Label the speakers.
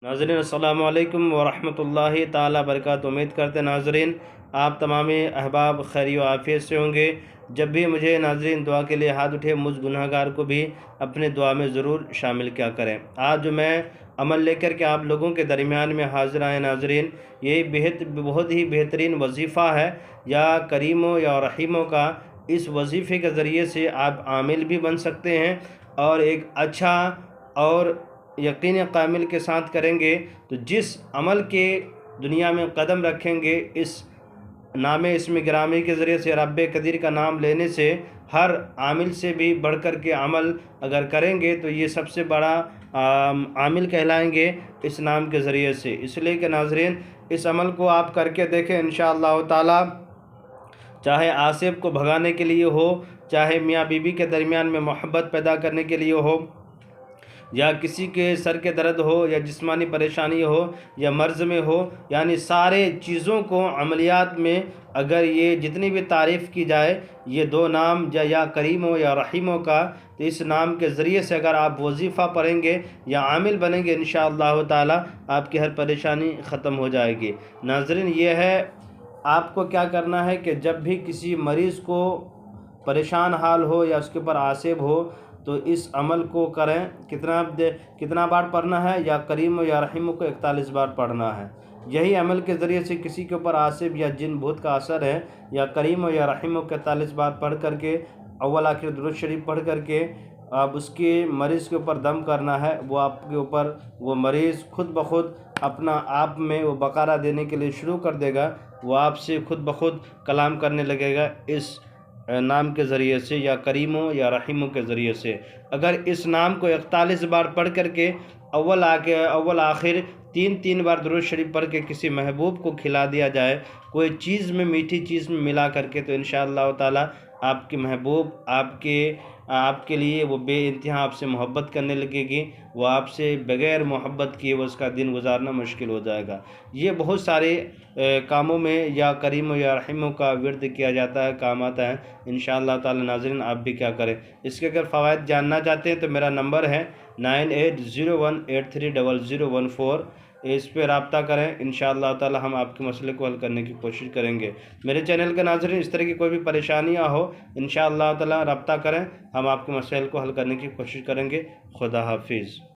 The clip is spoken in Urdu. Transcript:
Speaker 1: ناظرین السلام علیکم ورحمۃ اللہ تعالی وبرکاتہ۔ امید کرتے ہیں ناظرین آپ تمام احباب خیری و عافیت سے ہوں گے۔ جب بھی مجھے ناظرین دعا کے لیے ہاتھ اٹھے، مجھ گناہ گار کو بھی اپنے دعا میں ضرور شامل کیا کریں۔ آج جو میں عمل لے کر کے آپ لوگوں کے درمیان میں حاضر آئے ناظرین، یہ بہت ہی بہترین وظیفہ ہے یا کریموں یا رحیموں کا۔ اس وظیفے کے ذریعے سے آپ عامل بھی بن سکتے ہیں اور ایک اچھا اور یقین کامل کے ساتھ کریں گے تو جس عمل کے دنیا میں قدم رکھیں گے، اس نام اسم گرامی کے ذریعے سے، رب قدیر کا نام لینے سے، ہر عامل سے بھی بڑھ کر کے عمل اگر کریں گے تو یہ سب سے بڑا عامل کہلائیں گے اس نام کے ذریعے سے۔ اس لیے کہ ناظرین اس عمل کو آپ کر کے دیکھیں انشاءاللہ تعالی، چاہے آصف کو بھگانے کے لیے ہو، چاہے میاں بیوی کے درمیان میں محبت پیدا کرنے کے لیے ہو، یا کسی کے سر کے درد ہو، یا جسمانی پریشانی ہو، یا مرض میں ہو، یعنی سارے چیزوں کو عملیات میں اگر یہ جتنی بھی تعریف کی جائے، یہ دو نام یا کریم ہو یا رحیم ہو کا، تو اس نام کے ذریعے سے اگر آپ وظیفہ پڑھیں گے یا عامل بنیں گے انشاءاللہ تعالی، آپ کی ہر پریشانی ختم ہو جائے گی۔ ناظرین یہ ہے آپ کو کیا کرنا ہے کہ جب بھی کسی مریض کو پریشان حال ہو یا اس کے اوپر عاصب ہو تو اس عمل کو کریں۔ کتنا بار پڑھنا ہے؟ یا کریم یا رحیم کو 41 بار پڑھنا ہے۔ یہی عمل کے ذریعے سے کسی کے اوپر عاصب یا جن بھوت کا اثر ہے، یا کریم یا رحیم کو 41 بار پڑھ کر کے، اول آخر درود شریف پڑھ کر کے اب اس کے مریض کے اوپر دم کرنا ہے۔ وہ آپ کے اوپر وہ مریض خود بخود اپنا آپ میں وہ بقارہ دینے کے لیے شروع کر دے گا، وہ آپ سے خود بخود کلام کرنے لگے گا اس نام کے ذریعے سے، یا کریموں یا رحیموں کے ذریعے سے۔ اگر اس نام کو 41 بار پڑھ کر کے اول آخر تین بار درود شریف پڑھ کے کسی محبوب کو کھلا دیا جائے، کوئی چیز میں، میٹھی چیز میں ملا کر کے، تو انشاءاللہ تعالی آپ کی محبوب آپ کے لیے وہ بے انتہا آپ سے محبت کرنے لگے گی۔ وہ آپ سے بغیر محبت کیے وہ اس کا دن گزارنا مشکل ہو جائے گا۔ یہ بہت سارے کاموں میں یا کریم یا رحیم کا ورد کیا جاتا ہے، کام آتا ہے انشاءاللہ تعالی۔ ناظرین آپ بھی کیا کریں، اس کے اگر فوائد جاننا چاہتے ہیں تو میرا نمبر ہے 9801830014، اس پہ رابطہ کریں انشاءاللہ تعالی، ہم آپ کے مسئلے کو حل کرنے کی کوشش کریں گے۔ میرے چینل کے ناظرین اس طرح کی کوئی بھی پریشانیاں ہو انشاءاللہ تعالی رابطہ کریں، ہم آپ کے مسائل کو حل کرنے کی کوشش کریں گے۔ خدا حافظ۔